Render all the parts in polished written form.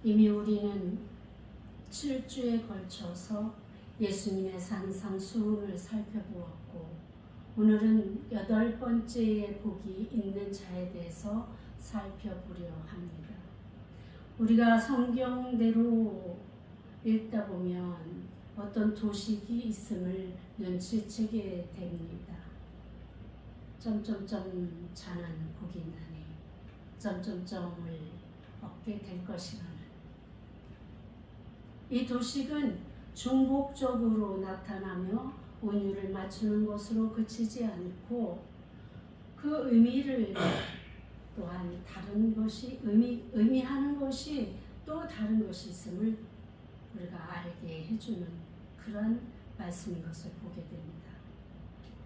이미 우리는 7주에 걸쳐서 예수님의 산상수훈을 살펴보았고 오늘은 8번째의 복이 있는 자에 대해서 살펴보려 합니다. 우리가 성경대로 읽다 보면 어떤 도식이 있음을 눈치채게 됩니다. 점점점 자는 복이 있나니 점점점을 얻게 될 것이라는 이 도식은 중복적으로 나타나며 운율을 맞추는 것으로 그치지 않고 그 의미를 또한 다른 것이 의미하는 것이 또 다른 것이 있음을 우리가 알게 해주는 그런 말씀인 것을 보게 됩니다.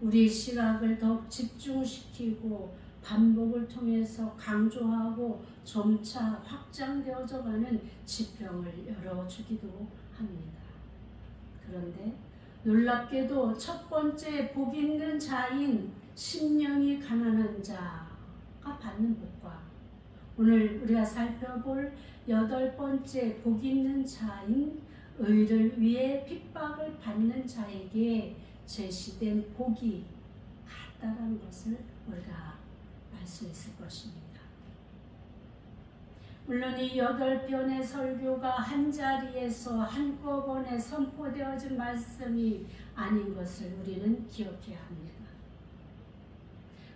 우리의 시각을 더욱 집중시키고 반복을 통해서 강조하고 점차 확장되어져 가는 지평을 열어주기도 합니다. 그런데 놀랍게도 첫 번째 복 있는 자인 심령이 가난한 자가 받는 복과 오늘 우리가 살펴볼 8번째 복 있는 자인 의를 위해 핍박을 받는 자에게 제시된 복이 같다는 것을 우리가 알 수 있을 것입니다. 물론 이 8편의 설교가 한 자리에서 한꺼번에 선포되어진 말씀이 아닌 것을 우리는 기억해야 합니다.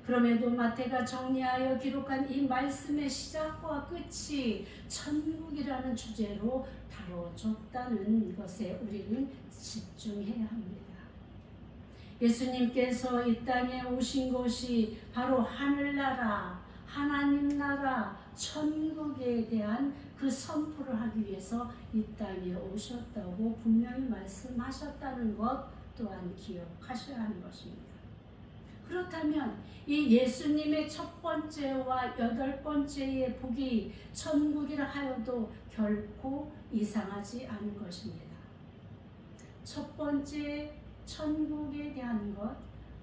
그럼에도 마태가 정리하여 기록한 이 말씀의 시작과 끝이 천국이라는 주제로 다뤄졌다는 것에 우리는 집중해야 합니다. 예수님께서 이 땅에 오신 것이 바로 하늘나라, 하나님 나라, 천국에 대한 그 선포를 하기 위해서 이 땅에 오셨다고 분명히 말씀하셨다는 것 또한 기억하셔야 하는 것입니다. 그렇다면 이 예수님의 첫 번째와 8번째의 복이 천국이라 하여도 결코 이상하지 않은 것입니다. 첫 번째 천국에 대한 것,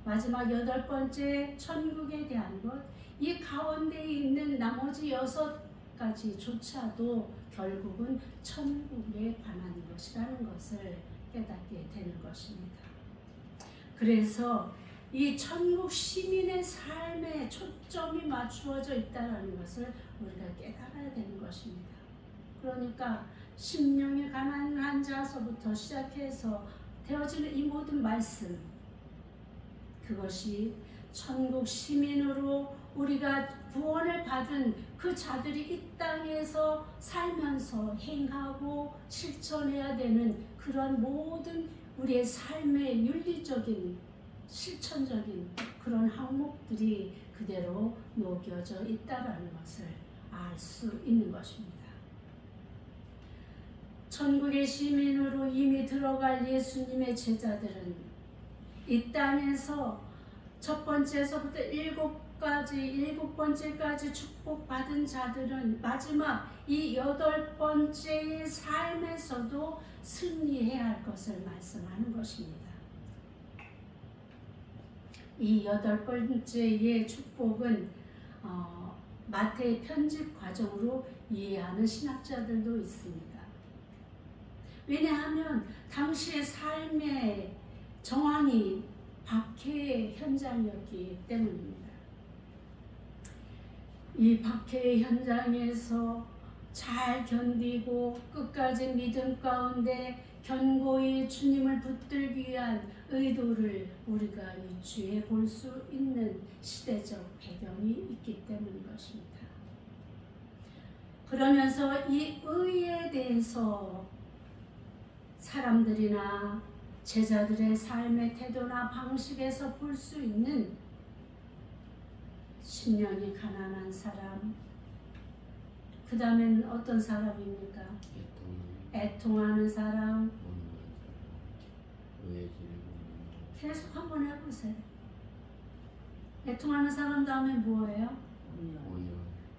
마지막 8번째 천국에 대한 것, 이 가운데 있는 나머지 6가지조차도 결국은 천국에 관한 것이라는 것을 깨닫게 되는 것입니다. 그래서 이 천국 시민의 삶에 초점이 맞추어져 있다는 것을 우리가 깨달아야 되는 것입니다. 그러니까 심령이 가난한 자서부터 시작해서 되어지는 이 모든 말씀, 그것이 천국 시민으로 우리가 구원을 받은 그 자들이 이 땅에서 살면서 행하고 실천해야 되는 그런 모든 우리의 삶의 윤리적인 실천적인 그런 항목들이 그대로 녹여져 있다는 것을 알 수 있는 것입니다. 천국의 시민으로 이미 들어갈 예수님의 제자들은 이 땅에서 첫 번째에서부터 7번째까지 축복받은 자들은 마지막 이 8번째의 삶에서도 승리해야 할 것을 말씀하는 것입니다. 이 8번째의 축복은 마태의 편집 과정으로 이해하는 신학자들도 있습니다. 왜냐하면 당시의 삶의 정황이 박해의 현장이었기 때문입니다. 이 박해의 현장에서 잘 견디고 끝까지 믿음 가운데 견고히 주님을 붙들기 위한 의도를 우리가 유추해 볼 수 있는 시대적 배경이 있기 때문인 것입니다. 그러면서 이 의에 대해서 사람들이나 제자들의 삶의 태도나 방식에서 볼 수 있는 심령이 가난한 사람, 그 다음엔 어떤 사람입니까? 애통하는 사람. 계속 한번 해보세요. 애통하는 사람 다음에 뭐예요?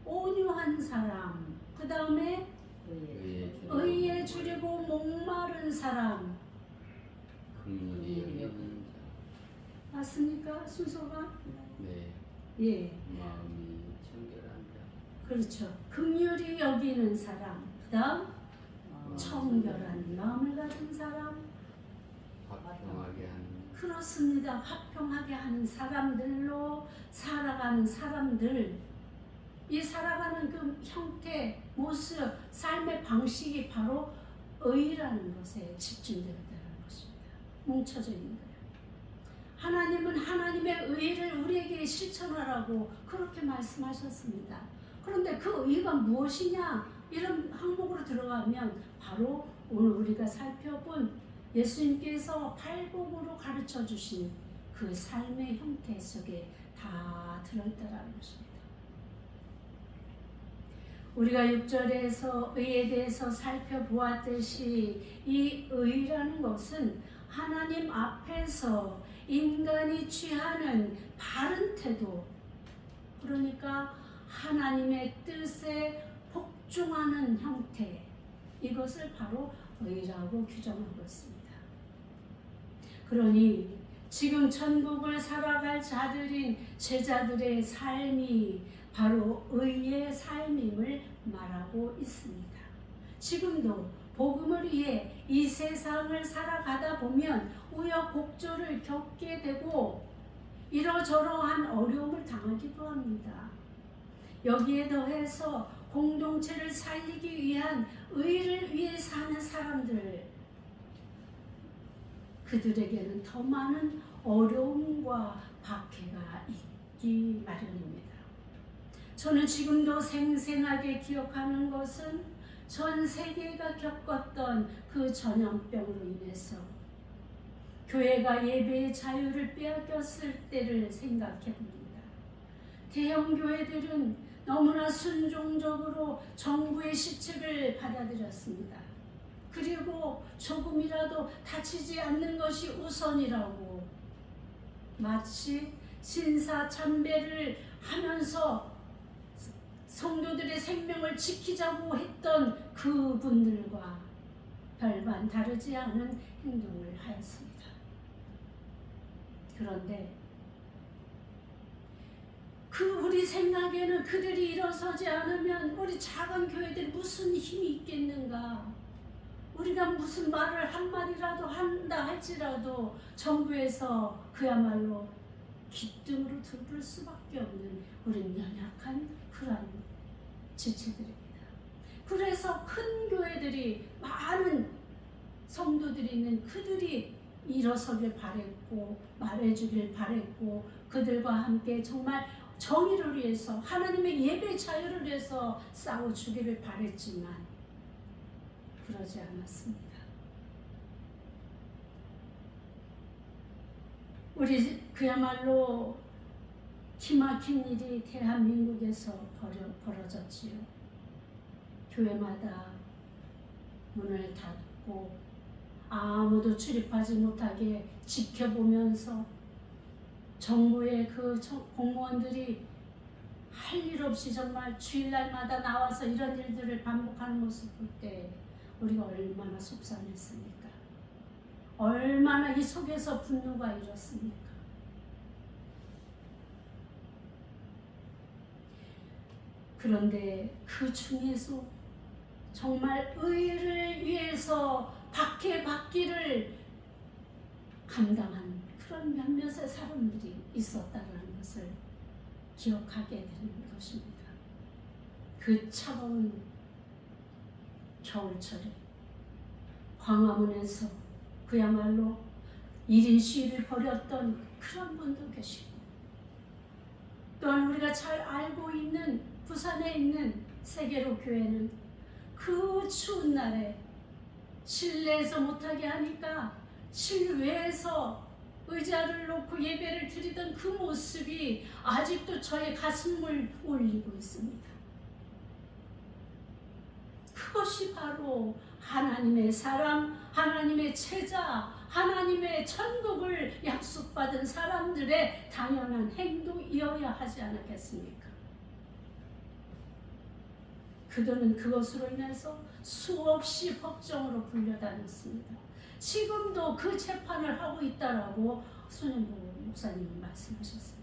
온유한 사람. 그 다음에 의에 주리고 목마른 사람. 맞습니까? 순서가? 네. 예. 마음이 청결한 자. 그렇죠. 긍휼히 여기는 사람. 그 그다음 청결한 마음을 가진 사람, 화평하게 하는 그렇습니다. 화평하게 하는 사람들로 살아가는 사람들, 이 살아가는 그 형태, 모습, 삶의 방식이 바로 의라는 것에 집중되어 있다는 것입니다. 뭉쳐져 있는 거예요. 하나님은 하나님의 의를 우리에게 실천하라고 그렇게 말씀하셨습니다. 그런데 그 의가 무엇이냐? 이런 항목으로 들어가면 바로 오늘 우리가 살펴본 예수님께서 팔복으로 가르쳐 주신 그 삶의 형태 속에 다 들어있다는 것입니다. 우리가 6절에서 의에 대해서 살펴보았듯이 이 의라는 것은 하나님 앞에서 인간이 취하는 바른 태도, 그러니까 하나님의 뜻에 복종하는 형태, 이것을 바로 의라고 규정하고 있습니다. 그러니 지금 천국을 살아갈 자들인 제자들의 삶이 바로 의의 삶임을 말하고 있습니다. 지금도 복음을 위해 이 세상을 살아가다 보면 우여곡절을 겪게 되고 이러저러한 어려움을 당하기도 합니다. 여기에 더해서 공동체를 살리기 위한 의를 위해 사는 사람들, 그들에게는 더 많은 어려움과 박해가 있기 마련입니다. 저는 지금도 생생하게 기억하는 것은 전 세계가 겪었던 그 전염병으로 인해서 교회가 예배의 자유를 빼앗겼을 때를 생각해 봅니다. 대형 교회들은 너무나 순종적으로 정부의 시책을 받아들였습니다. 그리고 조금이라도 다치지 않는 것이 우선이라고 마치 신사참배를 하면서 성도들의 생명을 지키자고 했던 그분들과 별반 다르지 않은 행동을 하였습니다. 그런데 우리 생각에는 그들이 일어서지 않으면 우리 작은 교회들이 무슨 힘이 있겠는가? 우리가 무슨 말을 한마디라도 한다 할지라도 정부에서 그야말로 귓등으로 들을 수밖에 없는 우리는 연약한 그런 지체들입니다. 그래서 큰 교회들이 많은 성도들이 있는 그들이 일어서길 바랬고 말해주길 바랬고 그들과 함께 정말 정의를 위해서 하나님의 예배 자유를 위해서 싸워주기를 바랬지만 그러지 않았습니다. 우리 그야말로 기막힌 일이 대한민국에서 벌어졌지요. 교회마다 문을 닫고 아무도 출입하지 못하게 지켜보면서 정부의 그 공무원들이 할 일 없이 정말 주일날마다 나와서 이런 일들을 반복하는 모습 볼 때 우리가 얼마나 속상했습니까? 얼마나 이 속에서 분노가 일었습니까? 그런데 그 중에서 정말 의를 위해서 박해받기를 감당한 그런 몇몇의 사람들이 있었다는 것을 기억하게 되는 것입니다. 그 차가운 겨울철에 광화문에서 그야말로 1인 시위를 벌였던 그런 분도 계시고, 또한 우리가 잘 알고 있는 부산에 있는 세계로 교회는 그 추운 날에 실내에서 못하게 하니까 실외에서 의자를 놓고 예배를 드리던 그 모습이 아직도 저의 가슴을 울리고 있습니다. 그것이 바로 하나님의 사람, 하나님의 제자, 하나님의 천국을 약속받은 사람들의 당연한 행동이어야 하지 않았겠습니까? 그들은 그것으로 인해서 수없이 법정으로 불려다녔습니다. 지금도 그 재판을 하고 있다라고 손현보 목사님은 말씀하셨습니다.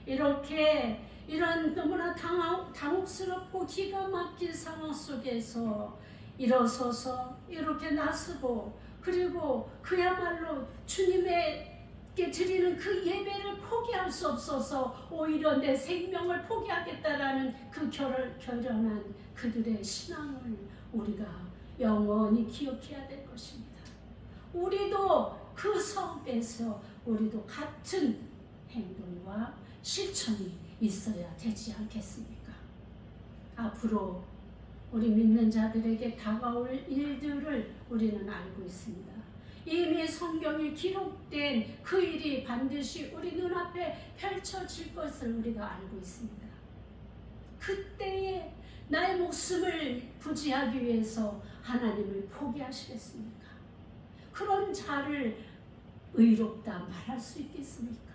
이렇게 이런 너무나 당혹스럽고 기가 막힌 상황 속에서 일어서서 이렇게 나서고, 그리고 그야말로 주님에게 드리는 그 예배를 포기할 수 없어서 오히려 내 생명을 포기하겠다라는 그 결연한 그들의 신앙을 우리가 영원히 기억해야 될 것입니다. 우리도 그 성에서 우리도 같은 행동과 실천이 있어야 되지 않겠습니까? 앞으로 우리 믿는 자들에게 다가올 일들을 우리는 알고 있습니다. 이미 성경에 기록된 그 일이 반드시 우리 눈앞에 펼쳐질 것을 우리가 알고 있습니다. 그때에 나의 목숨을 부지하기 위해서 하나님을 포기하시겠습니까? 그런 자를 의롭다 말할 수 있겠습니까?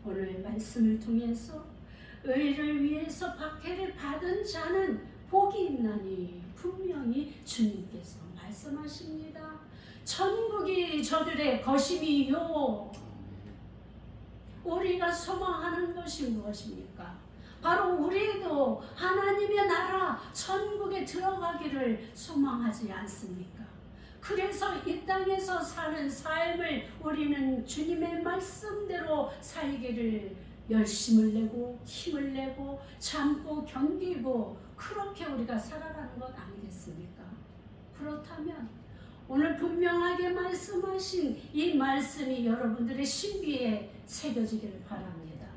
오늘 말씀을 통해서 의를 위해서 박해를 받은 자는 복이 있나니 분명히 주님께서 말씀하십니다. 천국이 저들의 것임이요. 우리가 소망하는 것이 무엇입니까? 바로 우리도 하나님의 나라 천국에 들어가기를 소망하지 않습니까? 그래서 이 땅에서 사는 삶을 우리는 주님의 말씀대로 살기를 열심을 내고 힘을 내고 참고 견디고 그렇게 우리가 살아가는 것 아니겠습니까? 그렇다면 오늘 분명하게 말씀하신 이 말씀이 여러분들의 신비에 새겨지기를 바랍니다.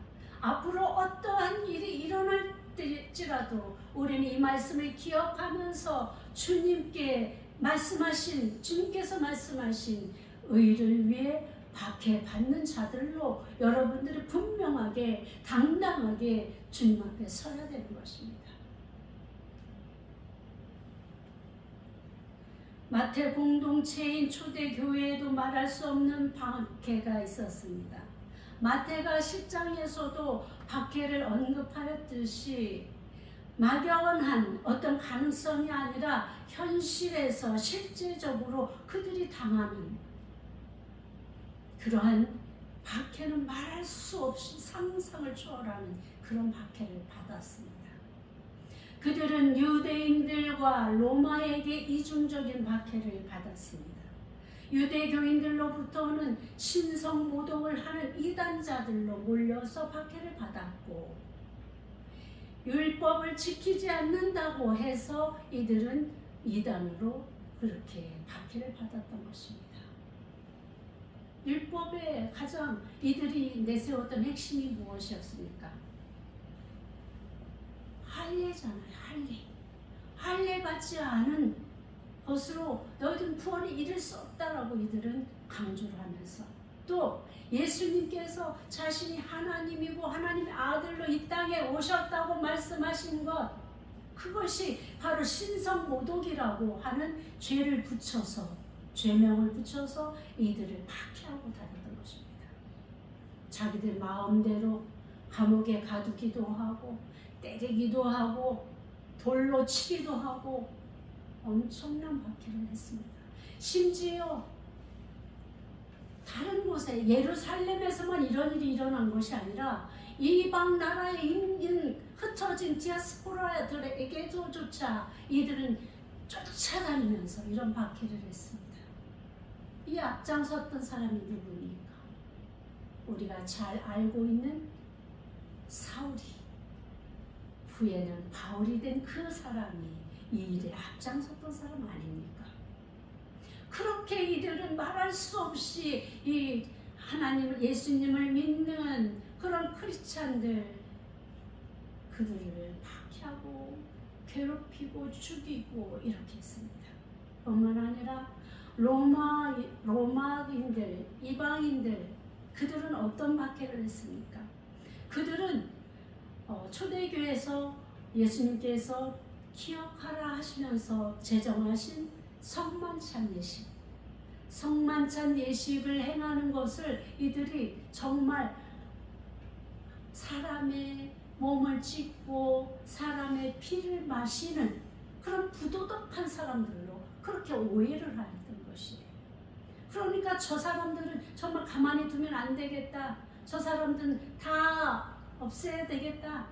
앞으로 어떠한 일이 일어날지라도 우리는 이 말씀을 기억하면서 주님께서 말씀하신 의를 위해 박해받는 자들로 여러분들이 분명하게 당당하게 주님 앞에 서야 되는 것입니다. 마태 공동체인 초대교회에도 말할 수 없는 박해가 있었습니다. 마태가 10장에서도 박해를 언급하였듯이 막연한 어떤 가능성이 아니라 현실에서 실제적으로 그들이 당하는 그러한 박해는 말할 수 없이 상상을 초월하는 그런 박해를 받았습니다. 그들은 유대인들과 로마에게 이중적인 박해를 받았습니다. 유대교인들로부터는 신성모독을 하는 이단자들로 몰려서 박해를 받았고, 율법을 지키지 않는다고 해서 이들은 이단으로 그렇게 박해를 받았던 것입니다. 율법에 가장 이들이 내세웠던 핵심이 무엇이었습니까? 할례잖아요. 할례 받지 않은 것으로 너희들은 구원에 이를 수 없다라고 이들은 강조를 하면서, 또 예수님께서 자신이 하나님이고 하나님의 아들로 이 땅에 오셨다고 말씀하신 것, 그것이 바로 신성모독이라고 하는 죄명을 붙여서 이들을 박해하고 다녔던 것입니다. 자기들 마음대로 감옥에 가두기도 하고 때리기도 하고 돌로 치기도 하고 엄청난 박해를 했습니다. 심지어 다른 곳에 예루살렘에서만 이런 일이 일어난 것이 아니라 이방 나라에 있는 흩어진 디아스포라들에게조차 이들은 쫓아다니면서 이런 박해를 했습니다. 이 앞장섰던 사람이 누구입니까? 우리가 잘 알고 있는 사울이, 후에는 바울이 된 그 사람이 이 일에 앞장섰던 사람 아닙니까? 그렇게 이들은 말할 수 없이 이 하나님을, 예수님을 믿는 그런 크리스찬들, 그들을 박해하고 괴롭히고 죽이고 이렇게 했습니다. 뿐만 아니라 로마인들, 이방인들, 그들은 어떤 박해를 했습니까? 그들은 초대교회에서 예수님께서 기억하라 하시면서 제정하신 성만찬 예식을 행하는 것을 이들이 정말 사람의 몸을 찢고 사람의 피를 마시는 그런 부도덕한 사람들로 그렇게 오해를 하였던 것이에요. 그러니까 저 사람들은 정말 가만히 두면 안 되겠다. 저 사람들은 다 없애야 되겠다.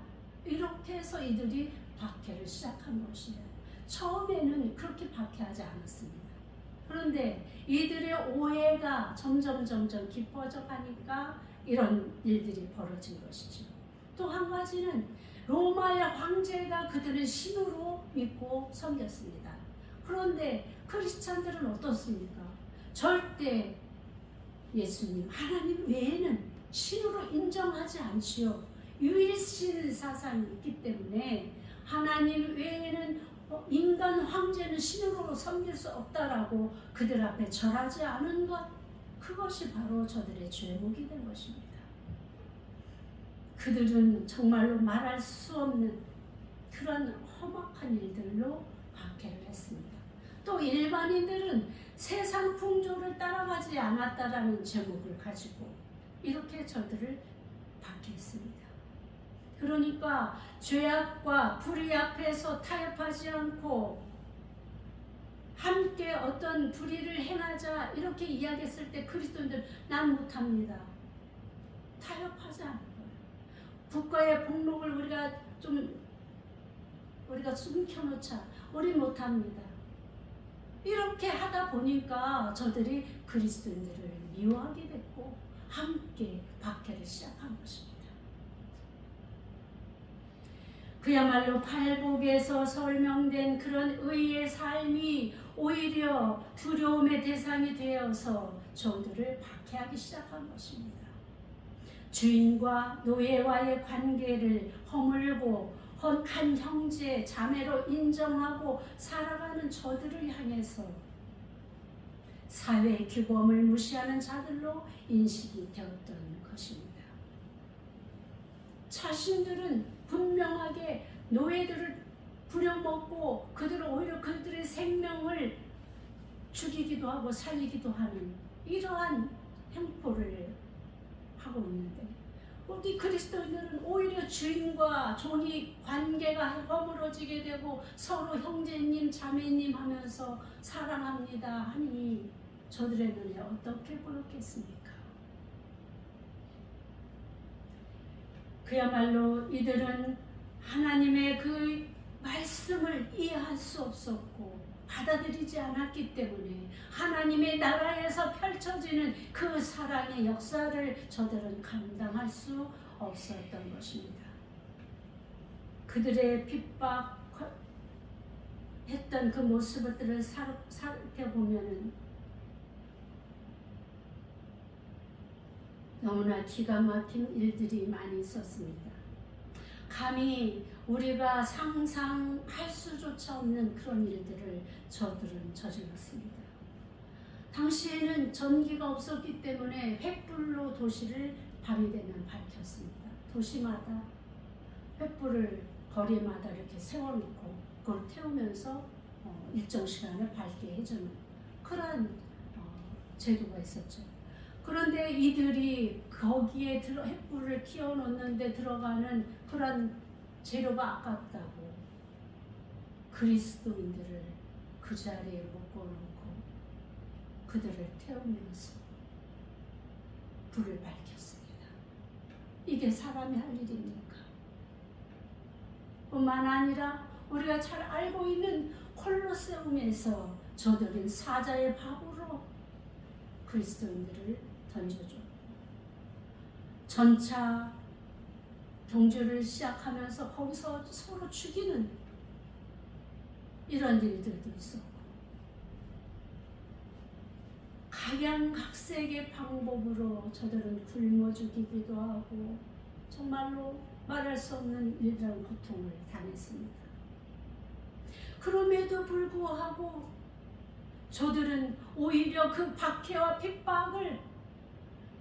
이렇게 해서 이들이 박해를 시작한 것이에요. 처음에는 그렇게 박해하지 않았습니다. 그런데 이들의 오해가 점점 깊어져 가니까 이런 일들이 벌어진 것이죠. 또 한 가지는 로마의 황제가 그들을 신으로 믿고 섬겼습니다. 그런데 크리스찬들은 어떻습니까? 절대 예수님, 하나님 외에는 신으로 인정하지 않지요. 유일신 사상이 있기 때문에 하나님 외에는 인간 황제는 신으로 섬길 수 없다라고 그들 앞에 절하지 않은 것, 그것이 바로 저들의 죄목이 된 것입니다. 그들은 정말로 말할 수 없는 그런 험악한 일들로 박해를 했습니다. 또 일반인들은 세상 풍조를 따라가지 않았다라는 제목을 가지고 이렇게 저들을 박해했습니다. 그러니까 죄악과 불의 앞에서 타협하지 않고 함께 어떤 불의를 행하자 이렇게 이야기했을 때 그리스도인들은 난 못합니다. 타협하지 않는 거예요. 국가의 복록을 우리가 숨겨놓자. 우리 못합니다. 이렇게 하다 보니까 저들이 그리스도인들을 미워하게 됐고 함께 박해를 시작한 것입니다. 그야말로 팔복에서 설명된 그런 의의 삶이 오히려 두려움의 대상이 되어서 저들을 박해하기 시작한 것입니다. 주인과 노예와의 관계를 허물고 한 형제, 자매로 인정하고 살아가는 저들을 향해서 사회 규범을 무시하는 자들로 인식이 되었던 것입니다. 자신들은 분명하게 노예들을 부려먹고 그들은 오히려 그들의 생명을 죽이기도 하고 살리기도 하는 이러한 행포를 하고 있는데 우리 그리스도인들은 오히려 주인과 종이 관계가 허물어지게 되고 서로 형제님 자매님 하면서 사랑합니다 하니 저들의 눈에 어떻게 보였겠습니까? 그야말로 이들은 하나님의 그 말씀을 이해할 수 없었고 받아들이지 않았기 때문에 하나님의 나라에서 펼쳐지는 그 사랑의 역사를 저들은 감당할 수 없었던 것입니다. 그들의 핍박했던 그 모습들을 살펴보면 너무나 기가 막힌 일들이 많이 있었습니다. 감히 우리가 상상할 수조차 없는 그런 일들을 저들은 저질렀습니다. 당시에는 전기가 없었기 때문에 횃불로 도시를 밤이 되면 밝혔습니다. 도시마다 횃불을 거리마다 이렇게 세워놓고 그걸 태우면서 일정 시간을 밝게 해주는 그런 제도가 있었죠. 그런데 이들이 거기에 횃불을 키워놓는데 들어가는 그런 재료가 아깝다고 그리스도인들을 그 자리에 묶어놓고 그들을 태우면서 불을 밝혔습니다. 이게 사람이 할 일입니까? 뿐만 아니라 우리가 잘 알고 있는 콜로세움에서 저들은 사자의 밥으로 그리스도인들을 던져줘. 전차 경주를 시작하면서 거기서 서로 죽이는 이런 일들도 있었고 각양각색의 방법으로 저들은 굶어 죽이기도 하고 정말로 말할 수 없는 일이라는 고통을 당했습니다. 그럼에도 불구하고 저들은 오히려 그 박해와 핍박을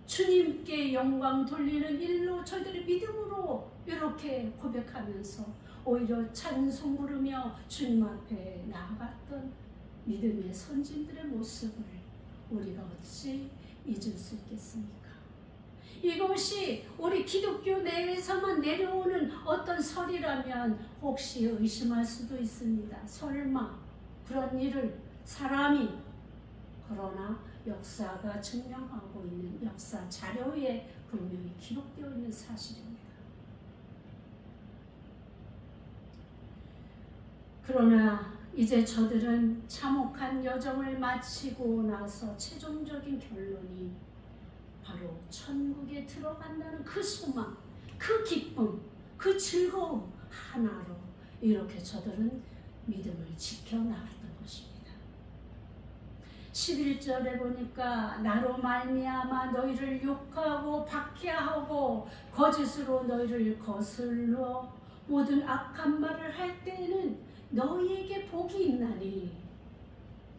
주님께 영광 돌리는 일로 저희들의 믿음으로 이렇게 고백하면서 오히려 찬송 부르며 주님 앞에 나아갔던 믿음의 선진들의 모습을 우리가 어찌 잊을 수 있겠습니까? 이것이 우리 기독교 내에서만 내려오는 어떤 설이라면 혹시 의심할 수도 있습니다. 설마 그런 일을 사람이, 그러나 역사가 증명하고 있는 역사 자료에 분명히 기록되어 있는 사실입니다. 그러나 이제 저들은 참혹한 여정을 마치고 나서 최종적인 결론이 바로 천국에 들어간다는 그 소망, 그 기쁨, 그 즐거움 하나로 이렇게 저들은 믿음을 지켜나갔던 것입니다. 11절에 보니까 나로 말미암아 너희를 욕하고 박해하고 거짓으로 너희를 거슬러 모든 악한 말을 할 때에는 너희에게 복이 있나니.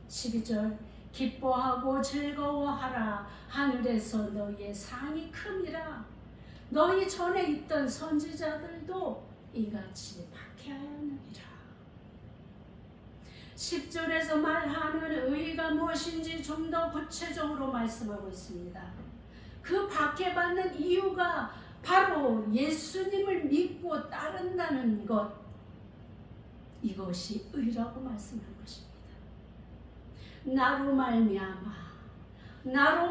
12절 기뻐하고 즐거워하라 하늘에서 너희의 상이 큼이라. 너희 전에 있던 선지자들도 이같이 박해하였느니라. 10절에서 말하는 의가 무엇인지 좀 더 구체적으로 말씀하고 있습니다. 그 박해받는 이유가 바로 예수님을 믿고 따른다는 것, 이것이 의라고 말씀한 것입니다. 나로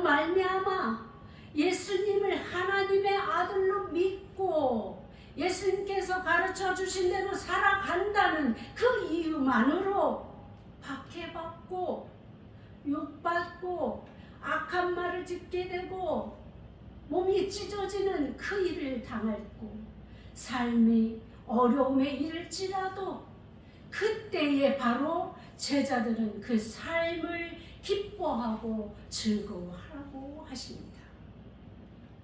말미암아 예수님을 하나님의 아들로 믿고 예수님께서 가르쳐 주신 대로 살아간다는 그 이유만으로 박해받고 욕받고 악한 말을 듣게 되고 몸이 찢어지는 그 일을 당했고 삶이 어려움에 이를지라도 그때에 바로 제자들은 그 삶을 기뻐하고 즐거워하라고 하십니다.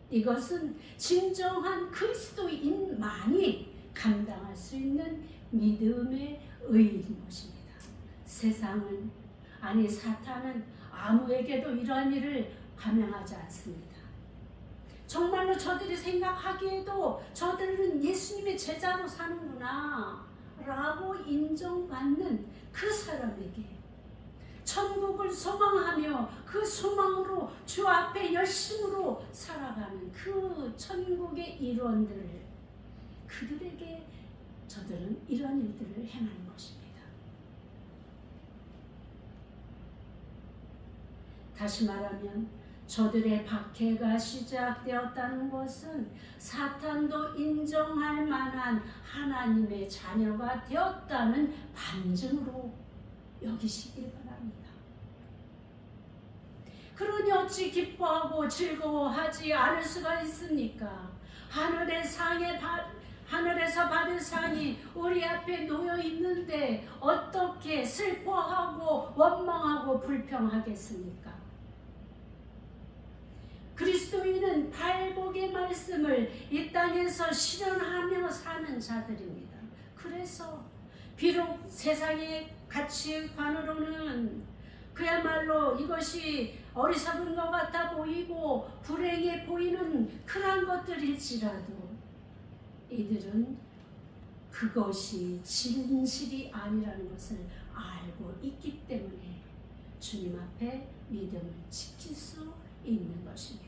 이것은 진정한 그리스도인만이 감당할 수 있는 믿음의 의인 것입니다. 세상은, 아니 사탄은 아무에게도 이러한 일을 감행하지 않습니다. 정말로 저들이 생각하기에도 저들은 예수님의 제자로 사는구나 라고 인정받는 그 사람에게 천국을 소망하며 그 소망으로 주 앞에 열심으로 살아가는 그 천국의 일원들, 그들에게 저들은 이런 일들을 행하는 것입니다. 다시 말하면 저들의 박해가 시작되었다는 것은 사탄도 인정할 만한 하나님의 자녀가 되었다는 반증으로 여기시길 바랍니다. 그러니 어찌 기뻐하고 즐거워하지 않을 수가 있습니까? 하늘에서 받은 상이 우리 앞에 놓여 있는데 어떻게 슬퍼하고 원망하고 불평하겠습니까? 그리스도인은 팔복의 말씀을 이 땅에서 실현하며 사는 자들입니다. 그래서 비록 세상의 가치관으로는 그야말로 이것이 어리석은 것 같아 보이고 불행해 보이는 그러한 것들일지라도 이들은 그것이 진실이 아니라는 것을 알고 있기 때문에 주님 앞에 믿음을 지킬 수 있는 것입니다.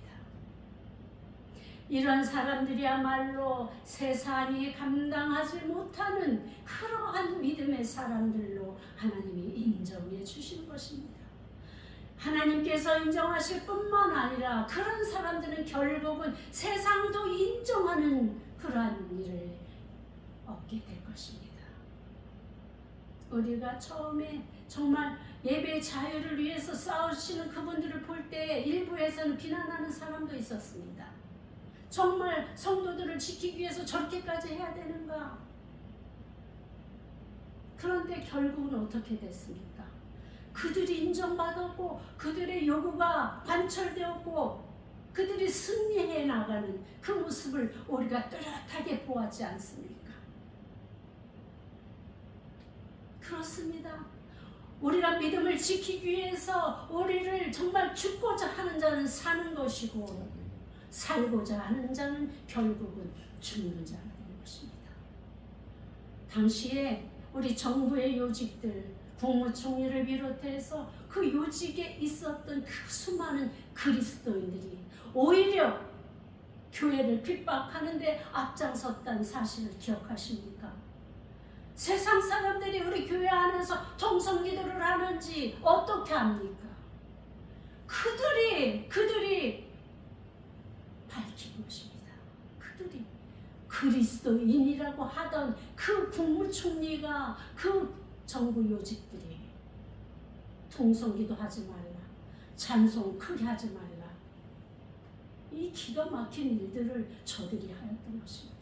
이런 사람들이야말로 세상이 감당하지 못하는 그러한 믿음의 사람들로 하나님이 인정해 주신 것입니다. 하나님께서 인정하실 뿐만 아니라 그런 사람들은 결국은 세상도 인정하는 그러한 일을 얻게 될 것입니다. 우리가 처음에 정말 예배 자유를 위해서 싸우시는 그분들을 볼 때 일부에서는 비난하는 사람도 있었습니다. 정말 성도들을 지키기 위해서 저렇게까지 해야 되는가? 그런데 결국은 어떻게 됐습니까? 그들이 인정받았고 그들의 요구가 관철되었고 그들이 승리해 나가는 그 모습을 우리가 뚜렷하게 보았지 않습니까? 그렇습니다. 우리가 믿음을 지키기 위해서 우리를 정말 죽고자 하는 자는 사는 것이고 살고자 하는 자는 결국은 죽는 자가 되는 것입니다. 당시에 우리 정부의 요직들, 국무총리를 비롯해서 그 요직에 있었던 그 수많은 그리스도인들이 오히려 교회를 핍박하는데 앞장섰다는 사실을 기억하십니까? 세상 사람들이 우리 교회 안에서 통성기도를 하는지 어떻게 합니까? 그들이 밝힌 것입니다. 그들이 그리스도인이라고 하던 그 국무총리가, 그 정부 요직들이 통성기도 하지 말라, 찬송 크게 하지 말라, 이 기가 막힌 일들을 저들이 하였던 것입니다.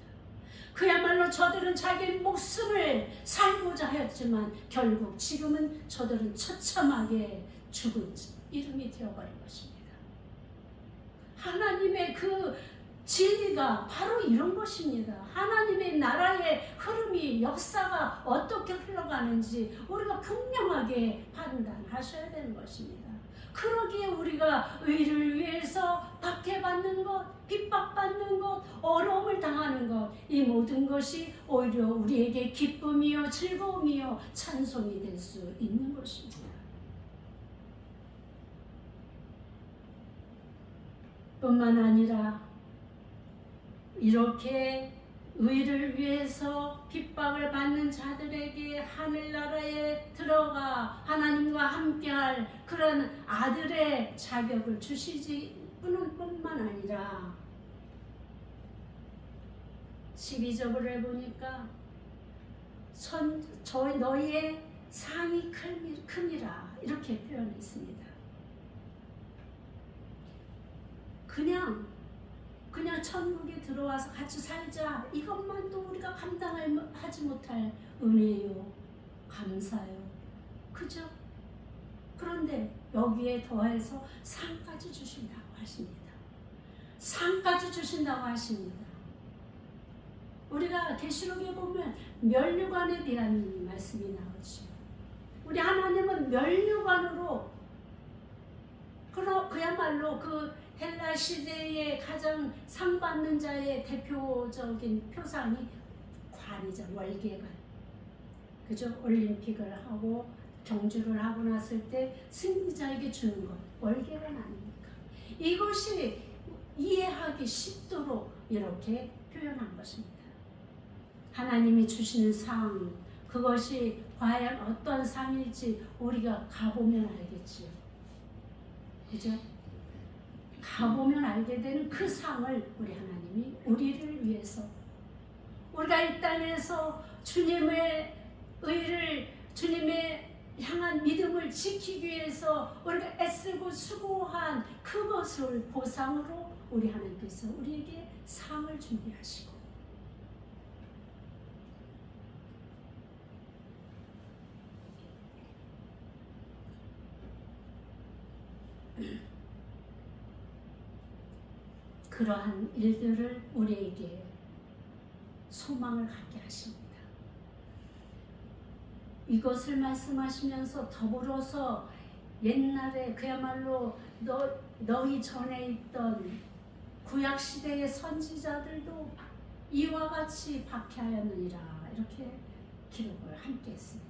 그야말로 저들은 자기 목숨을 살고자 하였지만 결국 지금은 저들은 처참하게 죽은 이름이 되어버린 것입니다. 하나님의 그 진리가 바로 이런 것입니다. 하나님의 나라의 흐름이, 역사가 어떻게 흘러가는지 우리가 분명하게 판단하셔야 되는 것입니다. 그러기에 우리가 의를 위해서 박해받는 것, 핍박받는 것, 어려움을 당하는 것, 이 모든 것이 오히려 우리에게 기쁨이요 즐거움이요 찬송이 될 수 있는 것입니다. 뿐만 아니라 이렇게 의를 위해서 핍박을 받는 자들에게 하늘나라에 들어가 하나님과 함께할 그런 아들의 자격을 주시지 뿐만 아니라 12절을 보니까 너희의 상이 크니라 이렇게 표현했습니다. 그냥 천국에 들어와서 같이 살자, 이것만도 우리가 감당하지 못할 은혜요, 감사요, 그죠? 그런데 여기에 더해서 상까지 주신다고 하십니다. 상까지 주신다고 하십니다. 우리가 계시록에 보면 면류관에 대한 말씀이 나오죠. 우리 하나님은 면류관으로, 그야말로 그 헬라 시대의 가장 상 받는 자의 대표적인 표상이 관이죠. 월계관. 그죠? 올림픽을 하고 경주를 하고 났을 때 승리자에게 주는 것, 월계관 아닙니까? 이것이 이해하기 쉽도록 이렇게 표현한 것입니다. 하나님이 주시는 상, 그것이 과연 어떤 상일지 우리가 가보면 알겠지요. 그죠? 가보면 알게 되는 그 상을 우리 하나님이 우리를 위해서, 우리가 이 땅에서 주님의 의를, 주님의 향한 믿음을 지키기 위해서 우리가 애쓰고 수고한 그것을 보상으로 우리 하나님께서 우리에게 상을 준비하시고, 그러한 일들을 우리에게 소망을 갖게 하십니다. 이것을 말씀하시면서 더불어서 옛날에 그야말로 너희 전에 있던 구약시대의 선지자들도 이와 같이 박해하였느니라 이렇게 기록을 함께 했습니다.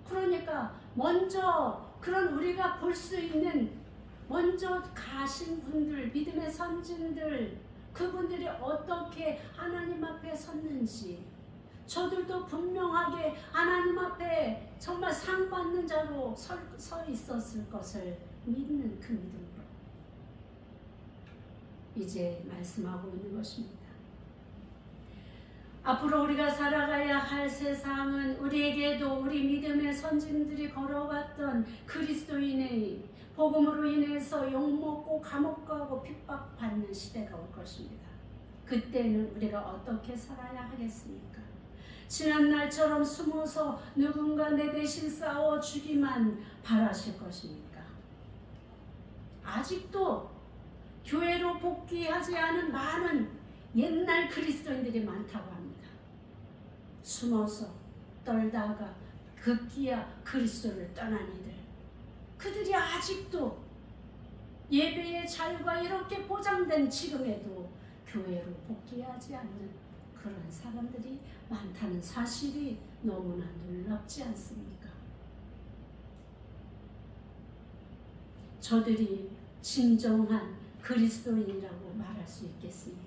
그러니까 먼저 그런 우리가 볼 수 있는 먼저 가신 분들, 믿음의 선진들, 그분들이 어떻게 하나님 앞에 섰는지, 저들도 분명하게 하나님 앞에 정말 상 받는 자로 서 있었을 것을 믿는 그 믿음으로 이제 말씀하고 있는 것입니다. 앞으로 우리가 살아가야 할 세상은 우리에게도 우리 믿음의 선진들이 걸어왔던 그리스도인의 복음으로 인해서 욕먹고 감옥 가고 핍박받는 시대가 올 것입니다. 그때는 우리가 어떻게 살아야 하겠습니까? 지난 날처럼 숨어서 누군가 내 대신 싸워주기만 바라실 것입니까? 아직도 교회로 복귀하지 않은 많은 옛날 그리스도인들이 많다고 합니다. 숨어서 떨다가 급기야 그리스도를 떠난 이들, 그들이 아직도 예배의 자유가 이렇게 보장된 지금에도 교회로 복귀하지 않는 그런 사람들이 많다는 사실이 너무나 놀랍지 않습니까? 저들이 진정한 그리스도인이라고 말할 수 있겠습니까?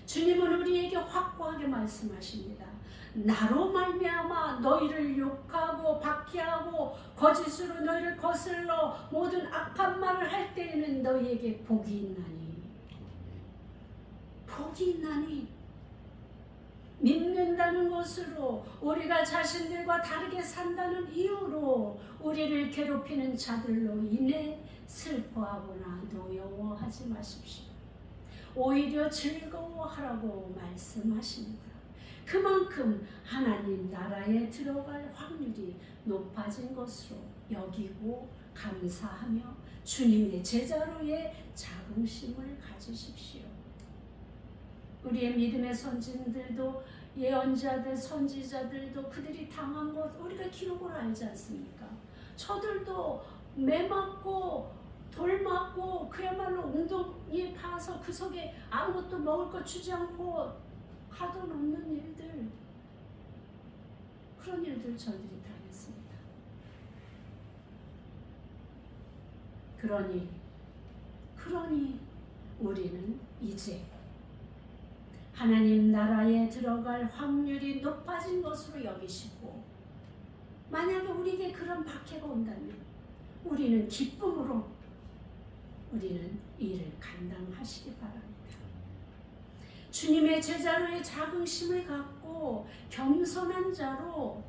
주님은 우리에게 확고하게 말씀하십니다. 나로 말미암아 너희를 욕하고 박해하고 거짓으로 너희를 거슬러 모든 악한 말을 할 때에는 너희에게 복이 있나니. 복이 있나니. 믿는다는 것으로 우리가 자신들과 다르게 산다는 이유로 우리를 괴롭히는 자들로 인해 슬퍼하거나 노여워하지 마십시오. 오히려 즐거워하라고 말씀하십니다. 그만큼 하나님 나라에 들어갈 확률이 높아진 것으로 여기고 감사하며 주님의 제자로의 자긍심을 가지십시오. 우리의 믿음의 선진들도 예언자들, 선지자들도 그들이 당한 것 우리가 기록으로 알지 않습니까? 저들도 매 맞고 돌 맞고 그야말로 웅덩이에 파서 그 속에 아무것도 먹을 것 주지 않고 가둬놓는 일들, 그런 일들 저들이 당했습니다. 그러니 우리는 이제 하나님 나라에 들어갈 확률이 높아진 것으로 여기시고, 만약에 우리에게 그런 박해가 온다면 우리는 기쁨으로 우리는 이를 감당하시기 바랍니다. 주님의 제자로의 자긍심을 갖고 겸손한 자로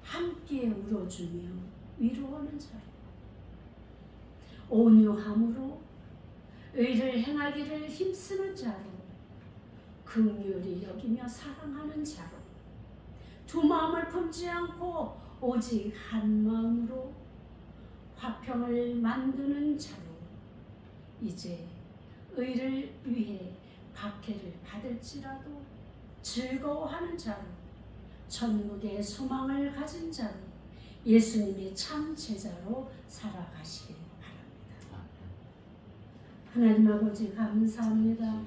함께 울어주며 위로하는 자로, 온유함으로 의를 행하기를 힘쓰는 자로, 긍휼히 여기며 사랑하는 자로, 두 마음을 품지 않고 오직 한 마음으로 화평을 만드는 자로, 이제 의를 위해 박해를 받을지라도 즐거워하는 자로, 천국의 소망을 가진 자로, 예수님의 참 제자로 살아가시길 바랍니다. 하나님 아버지 감사합니다.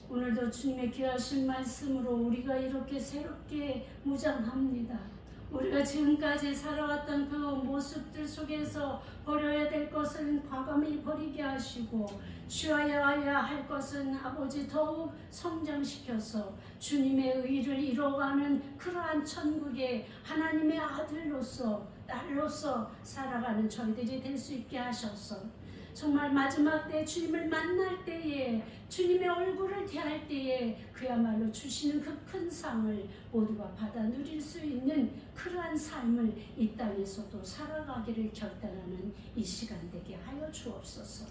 오늘도 주님의 귀하신 말씀으로 우리가 이렇게 새롭게 무장합니다. 우리가 지금까지 살아왔던 그 모습들 속에서 버려야 될 것은 과감히 버리게 하시고, 쉬어야 할 것은 아버지 더욱 성장시켜서 주님의 의를 이뤄가는 그러한 천국의 하나님의 아들로서 딸로서 살아가는 저희들이 될 수 있게 하셔서, 정말 마지막 때 주님을 만날 때에, 주님의 얼굴을 대할 때에 그야말로 주시는 그 큰 상을 모두가 받아 누릴 수 있는 그러한 삶을 이 땅에서도 살아가기를 결단하는 이 시간 되게 하여 주옵소서.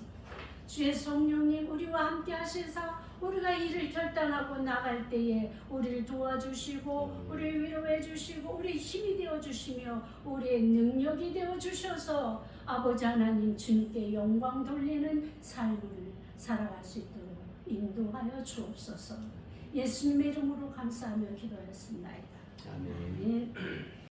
주의 성령님 우리와 함께 하시사 우리가 이를 결단하고 나갈 때에 우리를 도와주시고 우리를 위로해 주시고 우리의 힘이 되어 주시며 우리의 능력이 되어 주셔서 아버지 하나님 주님께 영광 돌리는 삶을 살아갈 수 있도록 인도하여 주옵소서. 예수님의 이름으로 감사하며 기도하였습니다.